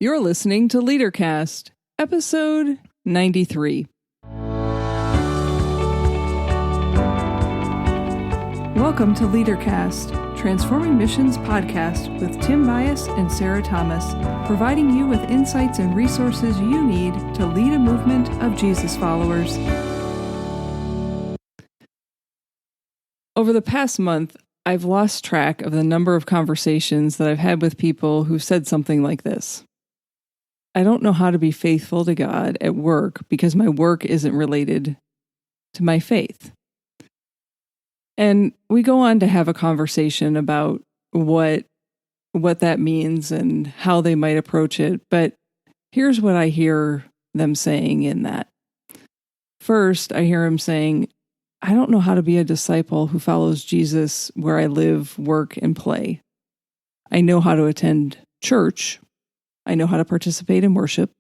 You're listening to LeaderCast, episode 93. Welcome to LeaderCast, Transforming Missions podcast with Tim Bias and Sarah Thomas, providing you with insights and resources you need to lead a movement of Jesus followers. Over the past month, I've lost track of the number of conversations that I've had with people who've said something like this. I don't know how to be faithful to God at work because my work isn't related to my faith. And we go on to have a conversation about what that means and how they might approach it. But here's what I hear them saying in that. First, I hear him saying, I don't know how to be a disciple who follows Jesus where I live, work, and play. I know how to attend church. I know how to participate in worship.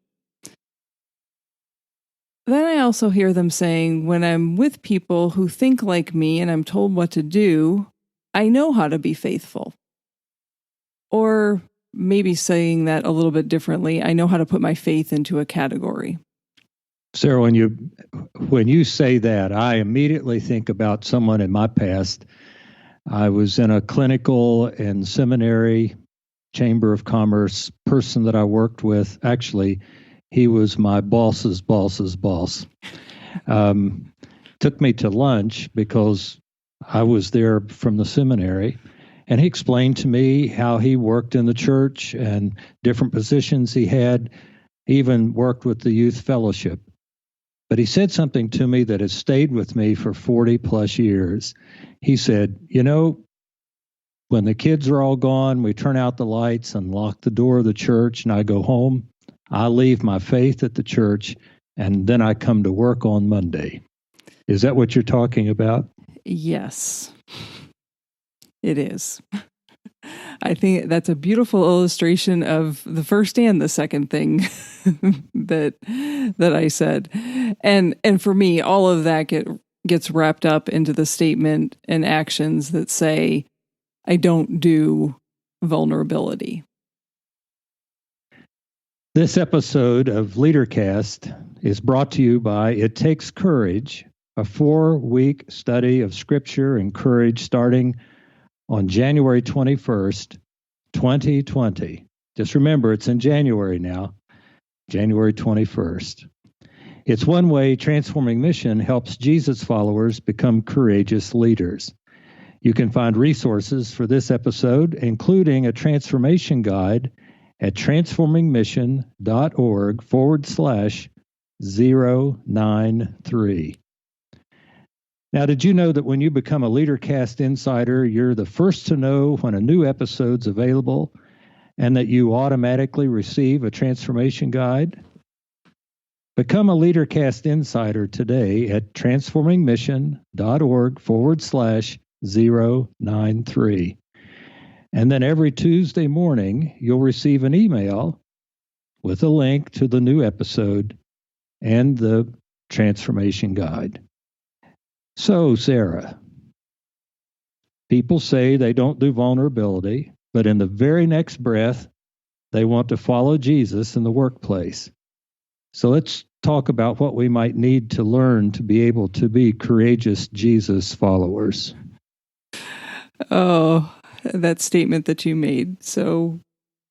Then I also hear them saying, when I'm with people who think like me and I'm told what to do, I know how to be faithful. Or maybe saying that a little bit differently, I know how to put my faith into a category. Sarah, when you say that, I immediately think about someone in my past. I was in a clinical and seminary Chamber of Commerce person that I worked with. Actually, he was my boss's boss's boss. Took me to lunch because I was there from the seminary, and he explained to me how he worked in the church and different positions he had, even worked with the youth fellowship. But he said something to me that has stayed with me for 40 plus years. He said, when the kids are all gone, we turn out the lights and lock the door of the church, and I go home. I leave my faith at the church, and then I come to work on Monday. Is that what you're talking about? Yes, it is. I think that's a beautiful illustration of the first and the second thing that I said. And for me, all of that gets wrapped up into the statement and actions that say, I don't do vulnerability. This episode of LeaderCast is brought to you by It Takes Courage, a 4-week study of Scripture and courage starting on January 21st, 2020. Just remember, it's in January now, January 21st. It's one way Transforming Mission helps Jesus followers become courageous leaders. You can find resources for this episode, including a transformation guide at transformingmission.org/093. Now, did you know that when you become a LeaderCast Insider, you're the first to know when a new episode's available and that you automatically receive a transformation guide? Become a LeaderCast Insider today at transformingmission.org/093. And then every Tuesday morning, you'll receive an email with a link to the new episode and the transformation guide. So, Sarah, people say they don't do vulnerability, but in the very next breath, they want to follow Jesus in the workplace. So let's talk about what we might need to learn to be able to be courageous Jesus followers. Oh, that statement that you made. So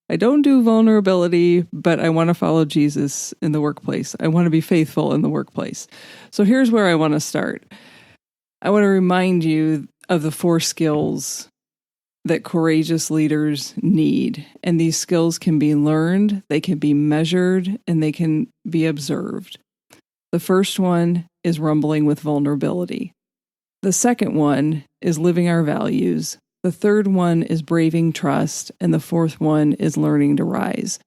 I don't do vulnerability, but I want to follow Jesus in the workplace. I want to be faithful in the workplace. So here's where I want to start. I want to remind you of the 4 skills that courageous leaders need. And these skills can be learned, they can be measured, and they can be observed. The first one is rumbling with vulnerability. The second one is living our values. The third one is braving trust. And the fourth one is learning to rise.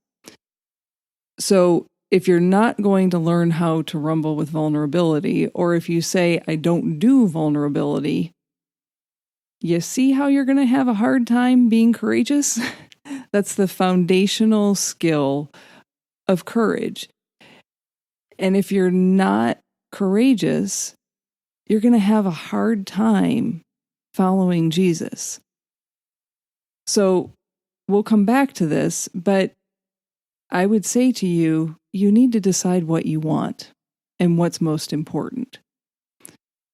So if you're not going to learn how to rumble with vulnerability, or if you say, I don't do vulnerability, you see how you're going to have a hard time being courageous? That's the foundational skill of courage. And if you're not courageous, you're going to have a hard time following Jesus. So we'll come back to this, but I would say to you, you need to decide what you want and what's most important.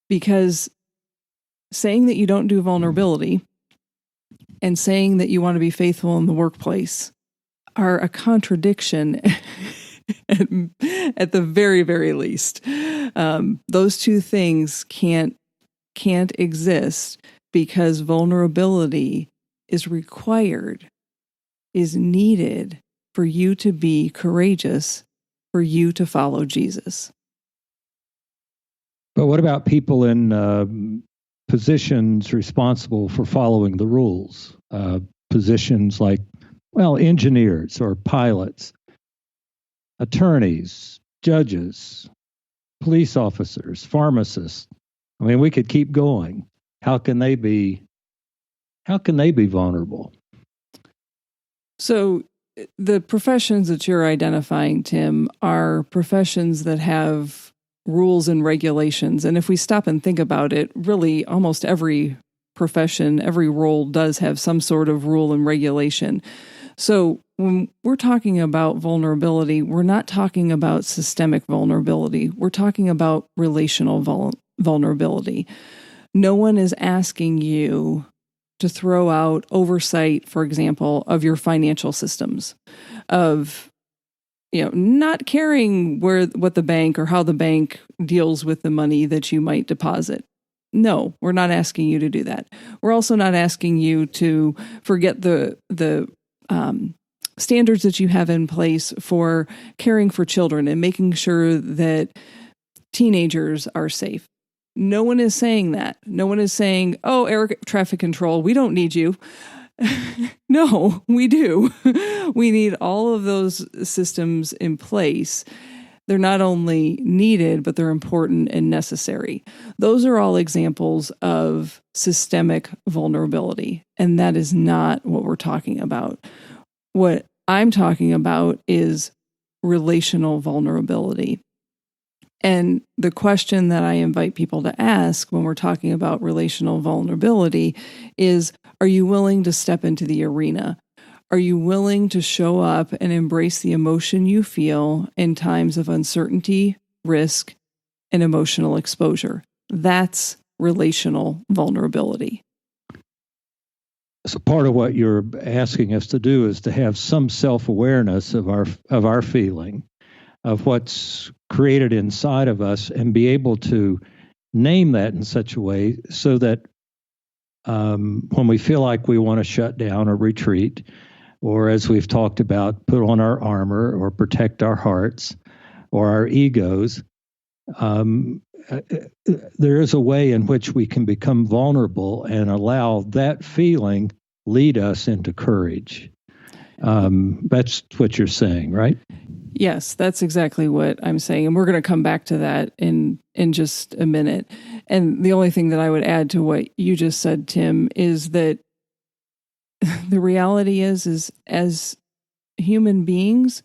Because saying that you don't do vulnerability and saying that you want to be faithful in the workplace are a contradiction at the very, very least. Those two things can't exist, because vulnerability is required, is needed for you to be courageous, for you to follow Jesus. But what about people in positions responsible for following the rules? Positions like, engineers or pilots, attorneys, judges, police officers, pharmacists. I mean, we could keep going. How can they be vulnerable? So the professions that you're identifying, Tim, are professions that have rules and regulations. And if we stop and think about it, really almost every profession, every role does have some sort of rule and regulation. So when we're talking about vulnerability, we're not talking about systemic vulnerability. We're talking about relational vulnerability. No one is asking you to throw out oversight, for example, of your financial systems, of not caring what the bank or how the bank deals with the money that you might deposit. No, we're not asking you to do that. We're also not asking you to forget the standards that you have in place for caring for children and making sure that teenagers are safe. No one is saying that. No one is saying, "Oh, air traffic control, we don't need you." No, we do. We need all of those systems in place. They're not only needed, but they're important and necessary. Those are all examples of systemic vulnerability, and that is not what we're talking about. What I'm talking about is relational vulnerability. And the question that I invite people to ask when we're talking about relational vulnerability is, are you willing to step into the arena? Are you willing to show up and embrace the emotion you feel in times of uncertainty, risk, and emotional exposure? That's relational vulnerability. So part of what you're asking us to do is to have some self-awareness of our feeling, of what's created inside of us, and be able to name that in such a way so that when we feel like we want to shut down or retreat, or as we've talked about, put on our armor or protect our hearts or our egos, there is a way in which we can become vulnerable and allow that feeling lead us into courage. That's what you're saying, right? Yes, that's exactly what I'm saying. And we're going to come back to that in just a minute. And the only thing that I would add to what you just said, Tim, is that the reality is as human beings,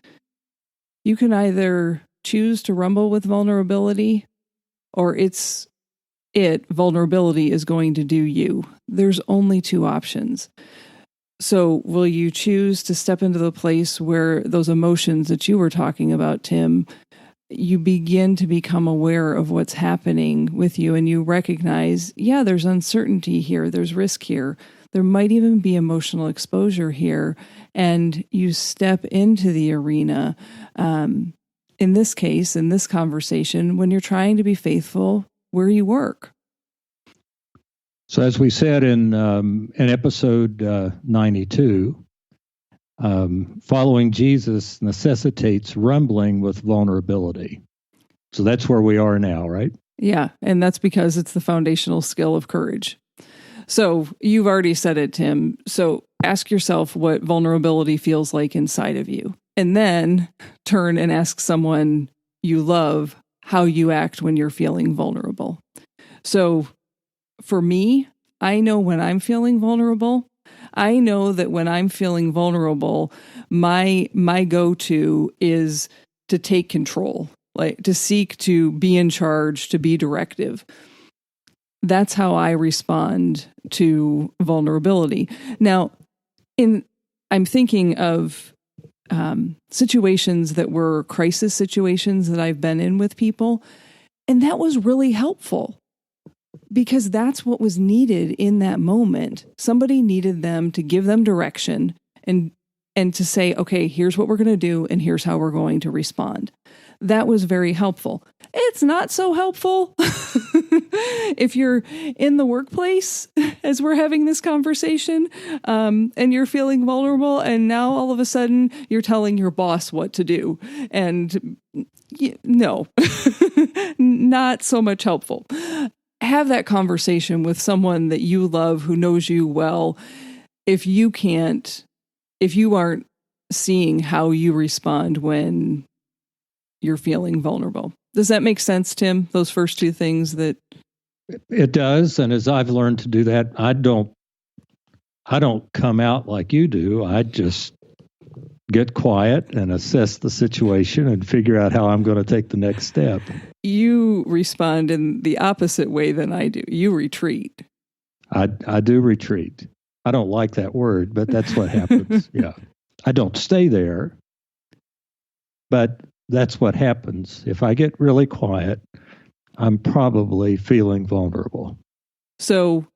you can either choose to rumble with vulnerability, or vulnerability is going to do you. There's only two options. So will you choose to step into the place where those emotions that you were talking about, Tim, you begin to become aware of what's happening with you, and you recognize, yeah, there's uncertainty here, there's risk here, there might even be emotional exposure here, and you step into the arena, in this case, in this conversation, when you're trying to be faithful where you work. So as we said in episode 92, following Jesus necessitates rumbling with vulnerability. So that's where we are now, right? Yeah, and that's because it's the foundational skill of courage. So you've already said it, Tim. So ask yourself what vulnerability feels like inside of you. And then turn and ask someone you love how you act when you're feeling vulnerable. So for me, I know when I'm feeling vulnerable. I know that when I'm feeling vulnerable, my go-to is to take control, like to seek to be in charge, to be directive. That's how I respond to vulnerability. Now, I'm thinking of situations that were crisis situations that I've been in with people. And that was really helpful because that's what was needed in that moment. Somebody needed them to give them direction and to say, okay, here's what we're going to do and here's how we're going to respond. That was very helpful. It's not so helpful if you're in the workplace as we're having this conversation and you're feeling vulnerable and now all of a sudden you're telling your boss what to do. And no, not so much helpful. Have that conversation with someone that you love who knows you well. If you aren't seeing how you respond when you're feeling vulnerable. Does that make sense, Tim? Those first two things that... It does. And as I've learned to do that, I don't come out like you do. I just get quiet and assess the situation and figure out how I'm going to take the next step. You respond in the opposite way than I do. You retreat. I do retreat. I don't like that word, but that's what happens. Yeah. I don't stay there, but that's what happens. If I get really quiet, I'm probably feeling vulnerable. So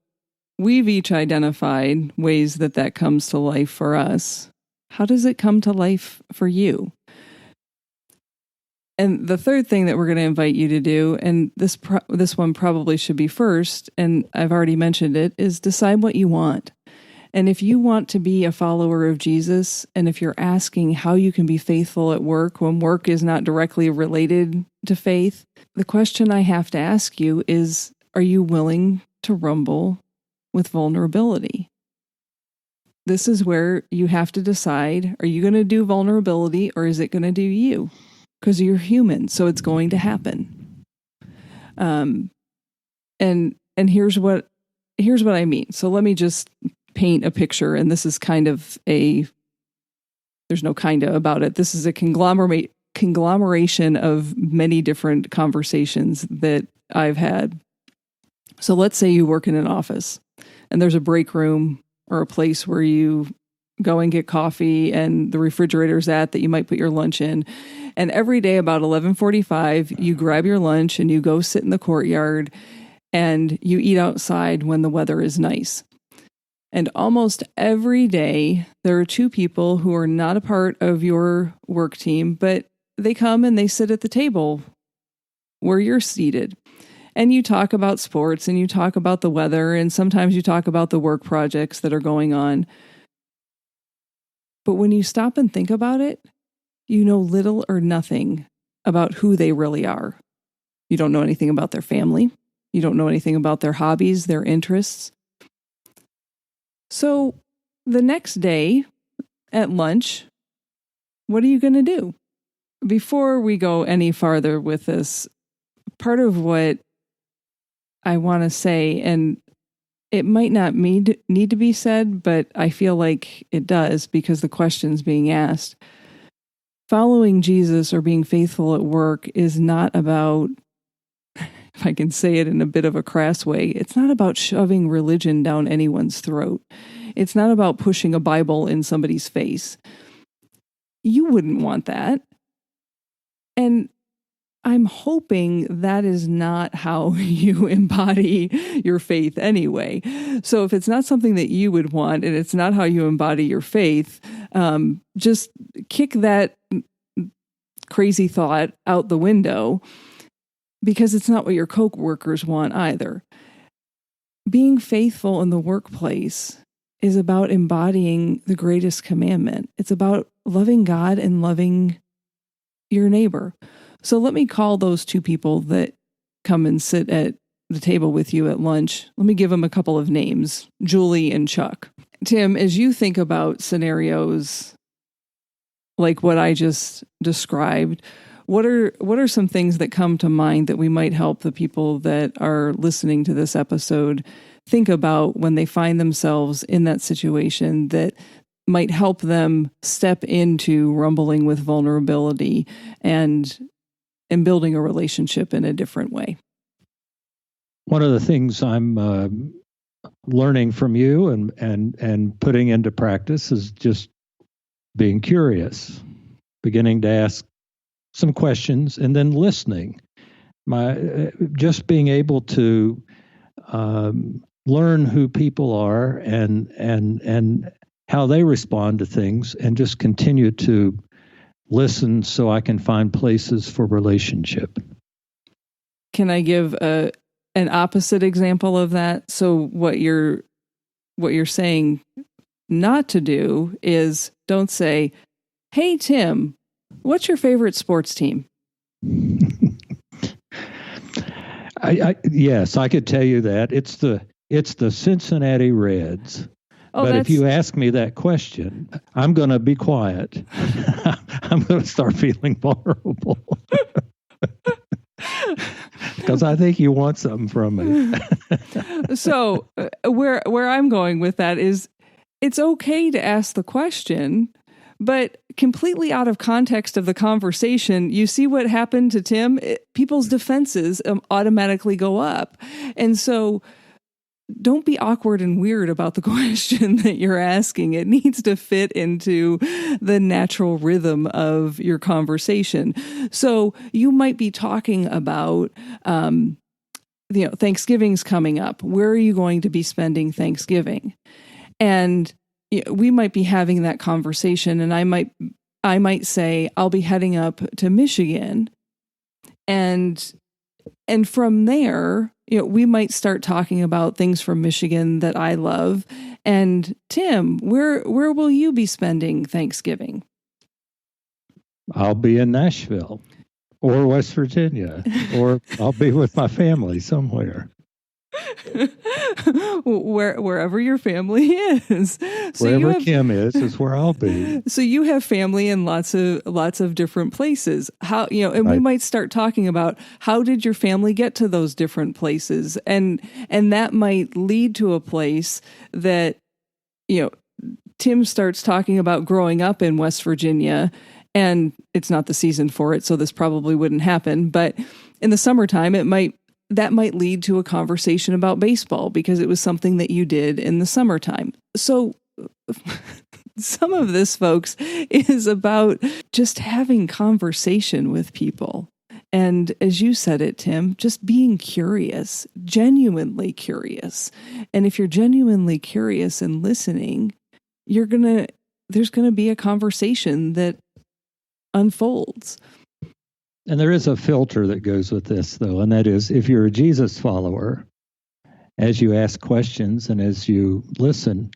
we've each identified ways that comes to life for us. How does it come to life for you? And the third thing that we're going to invite you to do, and this one probably should be first, and I've already mentioned it, is decide what you want. And if you want to be a follower of Jesus, and if you're asking how you can be faithful at work when work is not directly related to faith, the question I have to ask you is, are you willing to rumble with vulnerability? This is where you have to decide, are you going to do vulnerability or is it going to do you? Because you're human, so it's going to happen. And here's what I mean. So let me just paint a picture, and this is kind of there's no kinda about it. This is a conglomeration of many different conversations that I've had. So let's say you work in an office and there's a break room or a place where you go and get coffee and the refrigerator's that you might put your lunch in. And every day about 11:45, you grab your lunch and you go sit in the courtyard and you eat outside when the weather is nice. And almost every day, there are two people who are not a part of your work team, but they come and they sit at the table where you're seated. And you talk about sports and you talk about the weather, and sometimes you talk about the work projects that are going on. But when you stop and think about it, you know little or nothing about who they really are. You don't know anything about their family. You don't know anything about their hobbies, their interests. So the next day at lunch, what are you going to do? Before we go any farther with this, part of what I want to say, and it might not need to be said, but I feel like it does because the question's being asked. Following Jesus or being faithful at work is not about, if I can say it in a bit of a crass way, it's not about shoving religion down anyone's throat. It's not about pushing a Bible in somebody's face. You wouldn't want that. And I'm hoping that is not how you embody your faith anyway. So if it's not something that you would want and it's not how you embody your faith, just kick that crazy thought out the window, because it's not what your coworkers want either. Being faithful in the workplace is about embodying the greatest commandment. It's about loving God and loving your neighbor. So let me call those two people that come and sit at the table with you at lunch. Let me give them a couple of names, Julie and Chuck. Tim, as you think about scenarios like what I just described, what are some things that come to mind that we might help the people that are listening to this episode think about when they find themselves in that situation that might help them step into rumbling with vulnerability and building a relationship in a different way? One of the things I'm learning from you and putting into practice is just being curious, beginning to ask some questions, and then listening. Just being able to learn who people are and how they respond to things, and just continue to listen so I can find places for relationship. Can I give an opposite example of that? So what you're saying not to do is don't say, "Hey Tim, what's your favorite sports team?" Yes, I could tell you that. It's the Cincinnati Reds. Oh, but if you ask me that question, I'm going to be quiet. I'm going to start feeling vulnerable. Because I think you want something from me. So where I'm going with that is, it's okay to ask the question, but completely out of context of the conversation, you see what happened to Tim? People's defenses automatically go up. And so don't be awkward and weird about the question that you're asking. It needs to fit into the natural rhythm of your conversation. So you might be talking about, Thanksgiving's coming up. Where are you going to be spending Thanksgiving? And we might be having that conversation, and I might say, I'll be heading up to Michigan. And from there, we might start talking about things from Michigan that I love. And Tim, where will you be spending Thanksgiving? I'll be in Nashville or West Virginia, or I'll be with my family somewhere. Wherever your family is. Wherever Kim is where I'll be. So you have family in lots of different places. How, and we might start talking about, how did your family get to those different places? And that might lead to a place that, Tim starts talking about growing up in West Virginia, and it's not the season for it, so this probably wouldn't happen. But in the summertime, that might lead to a conversation about baseball because it was something that you did in the summertime. So some of this, folks, is about just having conversation with people. And as you said it, Tim, just being curious, genuinely curious. And if you're genuinely curious and listening, there's going to be a conversation that unfolds. And there is a filter that goes with this, though, and that is, if you're a Jesus follower, as you ask questions and as you listen,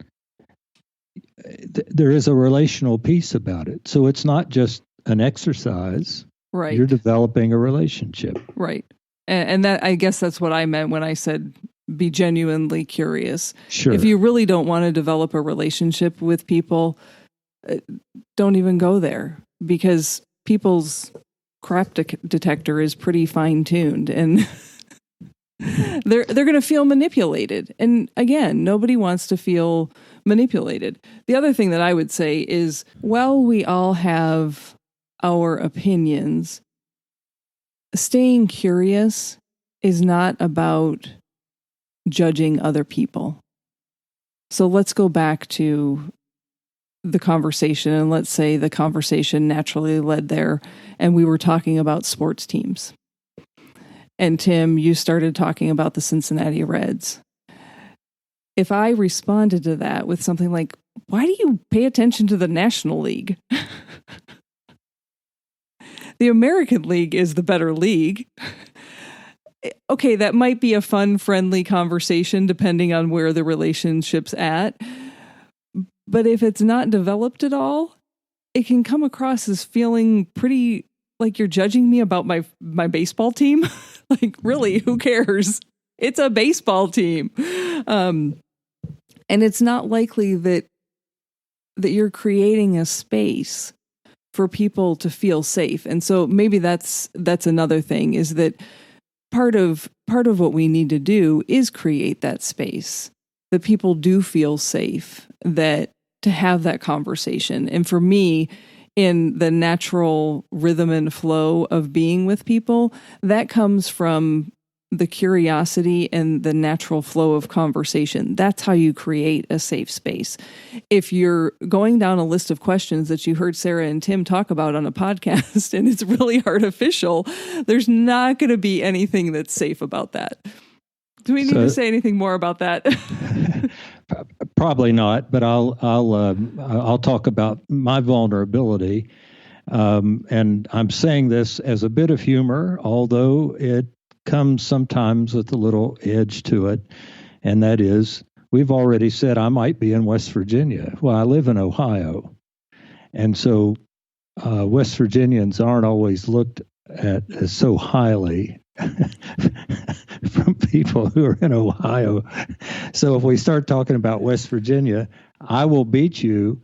there is a relational piece about it. So it's not just an exercise. Right. You're developing a relationship. Right. And that, I guess that's what I meant when I said be genuinely curious. Sure. If you really don't want to develop a relationship with people, don't even go there, because people's crap detector is pretty fine-tuned, and they're going to feel manipulated. And again, nobody wants to feel manipulated. The other thing that I would say is, while we all have our opinions, staying curious is not about judging other people. So let's go back to the conversation, and let's say the conversation naturally led there, and we were talking about sports teams. And Tim, you started talking about the Cincinnati Reds. If I responded to that with something like, "Why do you pay attention to the National League? The American League is the better league." Okay, that might be a fun, friendly conversation depending on where the relationship's at. But if it's not developed at all, it can come across as feeling pretty like you're judging me about my baseball team. Like, really, who cares? It's a baseball team. And it's not likely that you're creating a space for people to feel safe. And so maybe that's another thing, is that part of what we need to do is create that space that people do feel safe, that to have that conversation. And for me, in the natural rhythm and flow of being with people, that comes from the curiosity and the natural flow of conversation. That's how you create a safe space. If you're going down a list of questions that you heard Sarah and Tim talk about on a podcast and it's really artificial, there's not going to be anything that's safe about that. Do we need to say anything more about that? Probably not, but I'll talk about my vulnerability. And I'm saying this as a bit of humor, although it comes sometimes with a little edge to it. And that is, we've already said I might be in West Virginia. Well, I live in Ohio. And so West Virginians aren't always looked at as so highly from people who are in Ohio. So if we start talking about West Virginia, I will beat you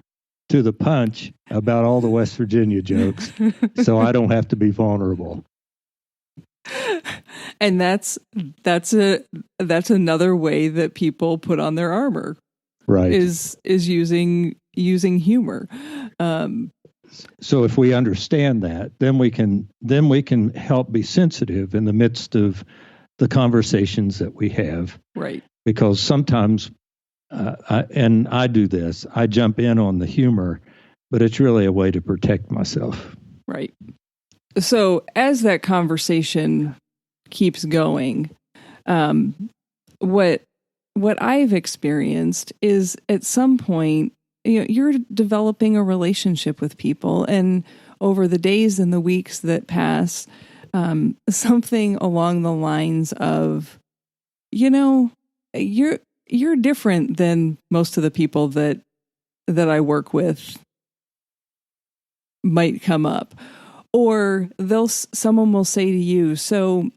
to the punch about all the West Virginia jokes, so I don't have to be vulnerable. And that's another way that people put on their armor, right? Is using humor. So if we understand that, then we can help be sensitive in the midst of the conversations that we have, right? Because sometimes, I do this, I jump in on the humor, but it's really a way to protect myself, right? So as that conversation keeps going, what I've experienced is at some point, you're developing a relationship with people, and over the days and the weeks that pass, something along the lines of, you're different than most of the people that I work with might come up. Or someone will say to you, so,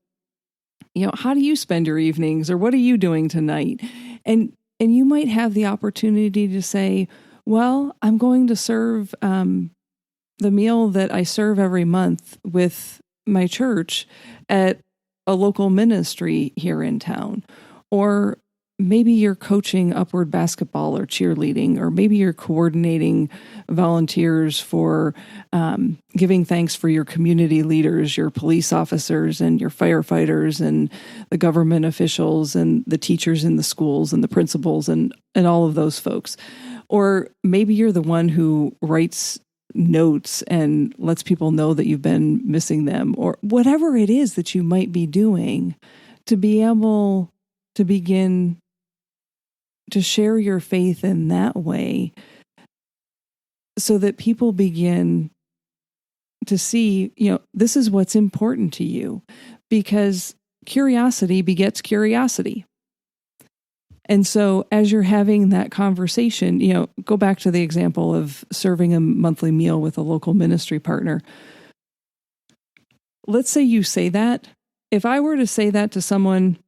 how do you spend your evenings, or what are you doing tonight? And you might have the opportunity to say, well, I'm going to serve the meal that I serve every month with my church at a local ministry here in town. Or maybe you're coaching upward basketball or cheerleading, or maybe you're coordinating volunteers for giving thanks for your community leaders, your police officers and your firefighters and the government officials and the teachers in the schools and the principals and all of those folks. Or maybe you're the one who writes notes and lets people know that you've been missing them, or whatever it is that you might be doing to be able to begin to share your faith in that way, so that people begin to see, this is what's important to you, because curiosity begets curiosity. And so as you're having that conversation, go back to the example of serving a monthly meal with a local ministry partner. Let's say you say that. If I were to say that to someone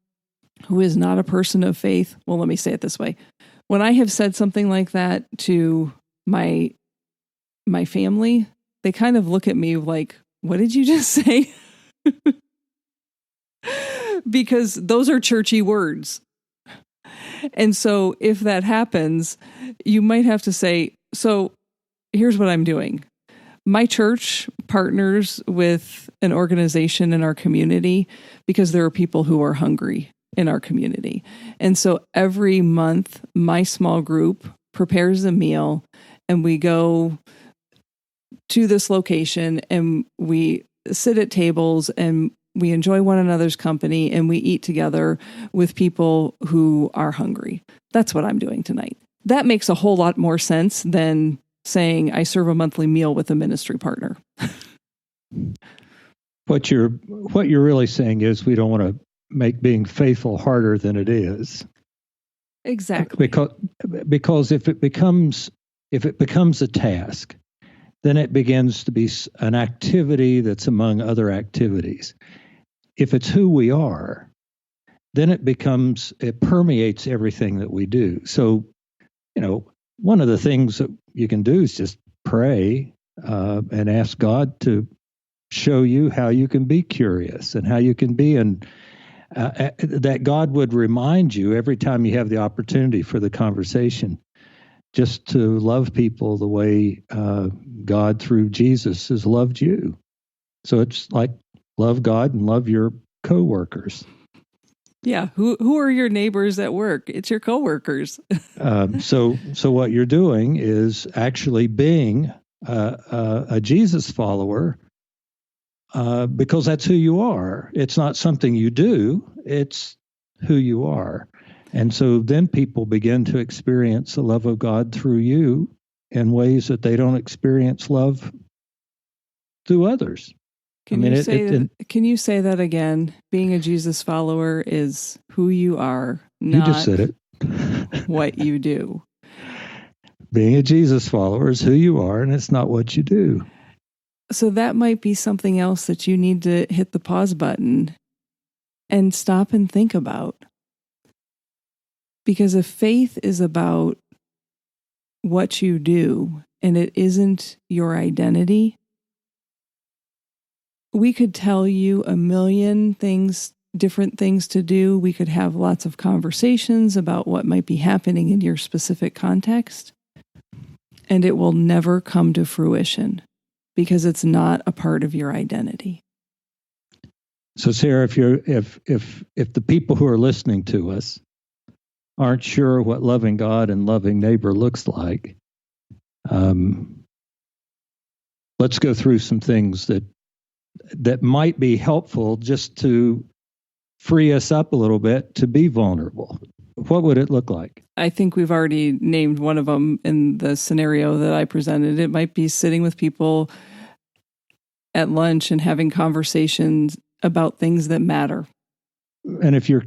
who is not a person of faith, well, let me say it this way. When I have said something like that to my family, they kind of look at me like, what did you just say? Because those are churchy words. And so if that happens, you might have to say, so here's what I'm doing. My church partners with an organization in our community because there are people who are hungry in our community. And so every month, my small group prepares a meal, and we go to this location and we sit at tables and we enjoy one another's company and we eat together with people who are hungry. That's what I'm doing tonight. That makes a whole lot more sense than saying I serve a monthly meal with a ministry partner. What you're really saying is we don't want to make being faithful harder than it is. Exactly. Because if it becomes a task, then it begins to be an activity that's among other activities. If it's who we are, then it permeates everything that we do. So, one of the things that you can do is just pray and ask God to show you how you can be curious and how you can be, and that God would remind you every time you have the opportunity for the conversation, just to love people the way God through Jesus has loved you. So it's like love God and love your coworkers. Yeah. Who are your neighbors at work? It's your coworkers. So what you're doing is actually being a Jesus follower because that's who you are. It's not something you do, it's who you are. And so then people begin to experience the love of God through you in ways that they don't experience love through others. Can you say that again? Being a Jesus follower is who you are, not you just said it. What you do. Being a Jesus follower is who you are, and it's not what you do. So that might be something else that you need to hit the pause button and stop and think about. Because if faith is about what you do and it isn't your identity, we could tell you a million things, different things to do. We could have lots of conversations about what might be happening in your specific context, and it will never come to fruition because it's not a part of your identity. So, Sarah, if the people who are listening to us aren't sure what loving God and loving neighbor looks like, let's go through some things that might be helpful just to free us up a little bit to be vulnerable. What would it look like? I think we've already named one of them in the scenario that I presented. It might be sitting with people at lunch and having conversations about things that matter. And if you're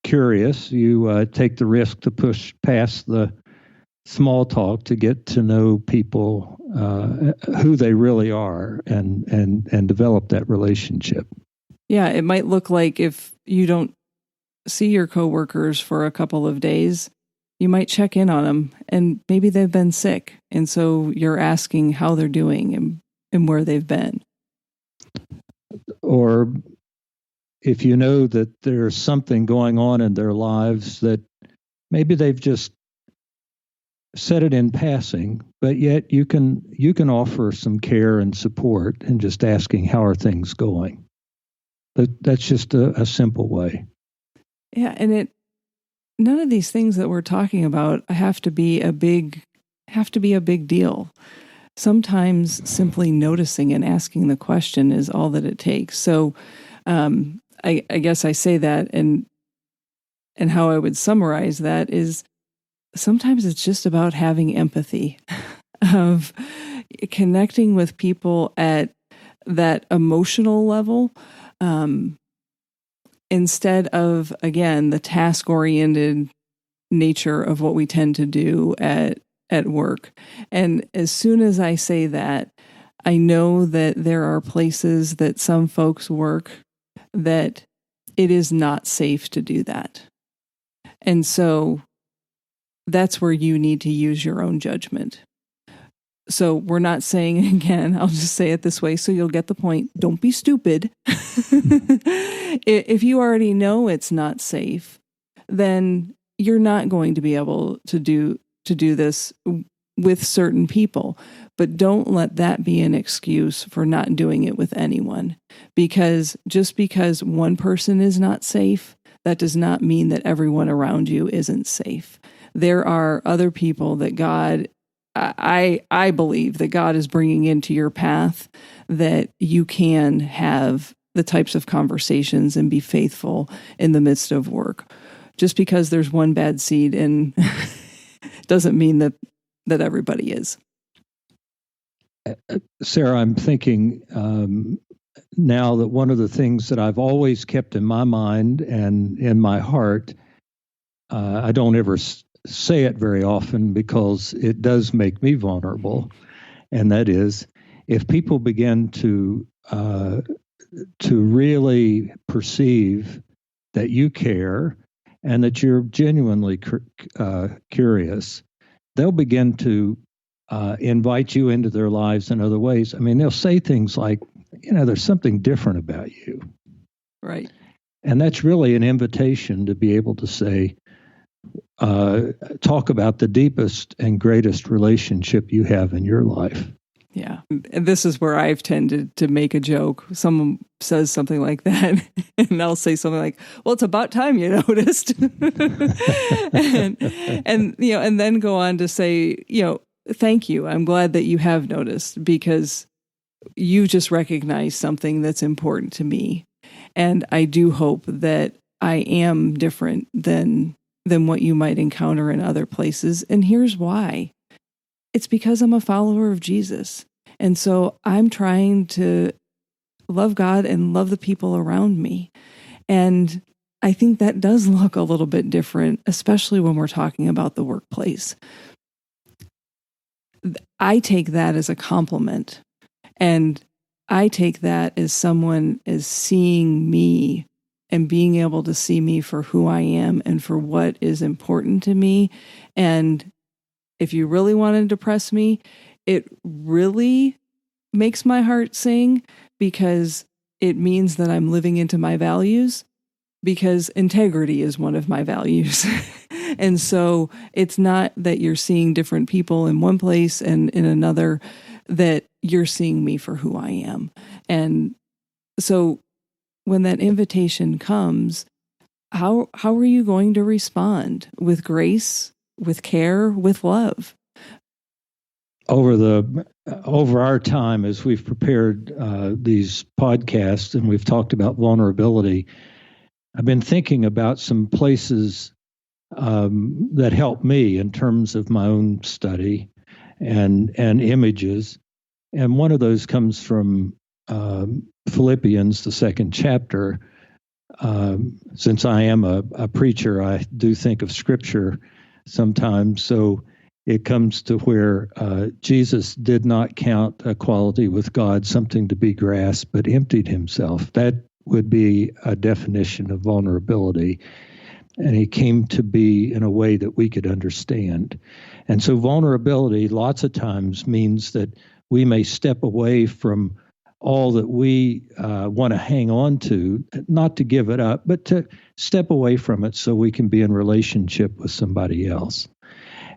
curious, you take the risk to push past the small talk to get to know people, who they really are, and develop that relationship. Yeah, it might look like if you don't see your coworkers for a couple of days, you might check in on them, and maybe they've been sick, and so you're asking how they're doing and where they've been. Or if you know that there's something going on in their lives that maybe they've just said it in passing, but yet you can offer some care and support and just asking, how are things going? But that's just a simple way. Yeah, and none of these things that we're talking about have to be a big deal. Sometimes simply noticing and asking the question is all that it takes. So I guess I say that, and how I would summarize that is sometimes it's just about having empathy, of connecting with people at that emotional level, instead of, again, the task-oriented nature of what we tend to do at work. And as soon as I say that, I know that there are places that some folks work that it is not safe to do that. And so that's where you need to use your own judgment. So we're not saying, again, I'll just say it this way so you'll get the point. Don't be stupid. If you already know it's not safe, then you're not going to be able to do this with certain people. But don't let that be an excuse for not doing it with anyone. Because just because one person is not safe, that does not mean that everyone around you isn't safe. There are other people that God, I believe that God is bringing into your path that you can have the types of conversations and be faithful in the midst of work. Just because there's one bad seed in doesn't mean that everybody is. Sarah, I'm thinking now that one of the things that I've always kept in my mind and in my heart, I don't ever say it very often because it does make me vulnerable, and that is, if people begin to really perceive that you care and that you're genuinely curious, they'll begin to invite you into their lives in other ways. I mean, they'll say things like, there's something different about you. Right. And that's really an invitation to be able to say, talk about the deepest and greatest relationship you have in your life. Yeah. And this is where I've tended to make a joke. Someone says something like that, and I'll say something like, well, it's about time you noticed. and then go on to say, thank you. I'm glad that you have noticed, because you just recognized something that's important to me. And I do hope that I am different than what you might encounter in other places. And here's why. It's because I'm a follower of Jesus. And so I'm trying to love God and love the people around me. And I think that does look a little bit different, especially when we're talking about the workplace. I take that as a compliment. And I take that as someone as seeing me and being able to see me for who I am and for what is important to me. And if you really want to depress me, it really makes my heart sing, because it means that I'm living into my values, because integrity is one of my values. And so it's not that you're seeing different people in one place and in another, that you're seeing me for who I am. And so when that invitation comes, how are you going to respond? With grace, with care, with love? Over our time, as we've prepared these podcasts and we've talked about vulnerability, I've been thinking about some places that help me in terms of my own study and images. And one of those comes from Philippians, the second chapter. Since I am a preacher, I do think of Scripture sometimes. So it comes to where Jesus did not count equality with God something to be grasped, but emptied himself. That would be a definition of vulnerability. And he came to be in a way that we could understand. And so vulnerability lots of times means that we may step away from all that we want to hang on to, not to give it up, but to step away from it so we can be in relationship with somebody else.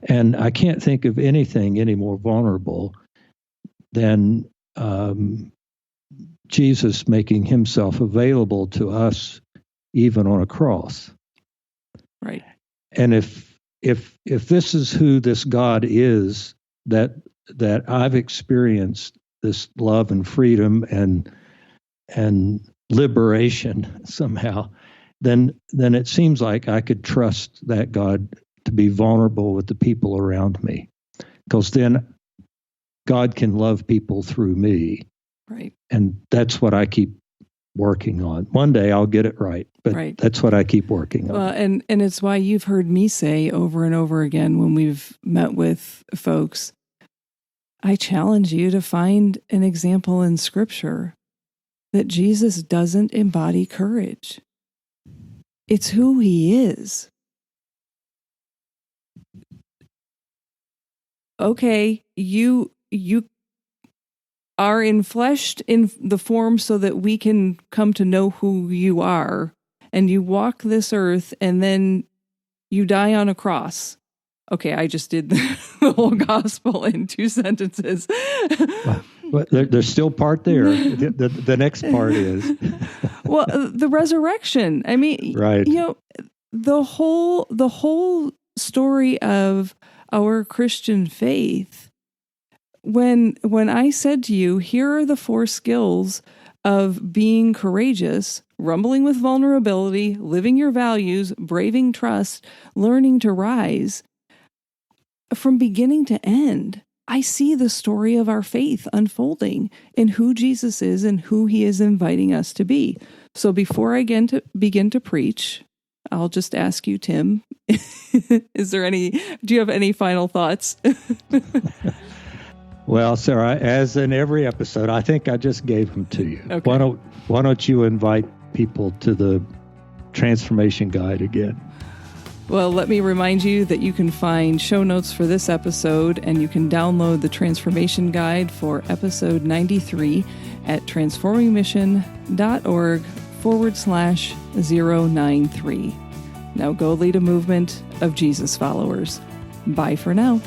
And I can't think of anything any more vulnerable than Jesus making himself available to us, even on a cross. Right. And if this is who this God is, that I've experienced this love and freedom and liberation somehow, then it seems like I could trust that God to be vulnerable with the people around me, because then God can love people through me. Right. And that's what I keep working on. One day I'll get it right, but That's what I keep working on. Well, and it's why you've heard me say over and over again when we've met with folks, I challenge you to find an example in Scripture that Jesus doesn't embody courage. It's who he is. Okay, you are enfleshed in the form so that we can come to know who you are, and you walk this earth, and then you die on a cross. Okay, I just did the whole gospel in 2 sentences. But there's still part there. The next part is well, the resurrection. I mean, right. The whole story of our Christian faith. When I said to you, here are the 4 skills of being courageous: rumbling with vulnerability, living your values, braving trust, learning to rise. From beginning to end, I see the story of our faith unfolding in who Jesus is and who he is inviting us to be. So before I begin to preach, I'll just ask you, Tim, do you have any final thoughts? Well, Sarah, as in every episode, I think I just gave them to you. Okay. Why don't you invite people to the Transformation Guide again? Well, let me remind you that you can find show notes for this episode, and you can download the Transformation Guide for episode 93 at transformingmission.org/093. Now go lead a movement of Jesus followers. Bye for now.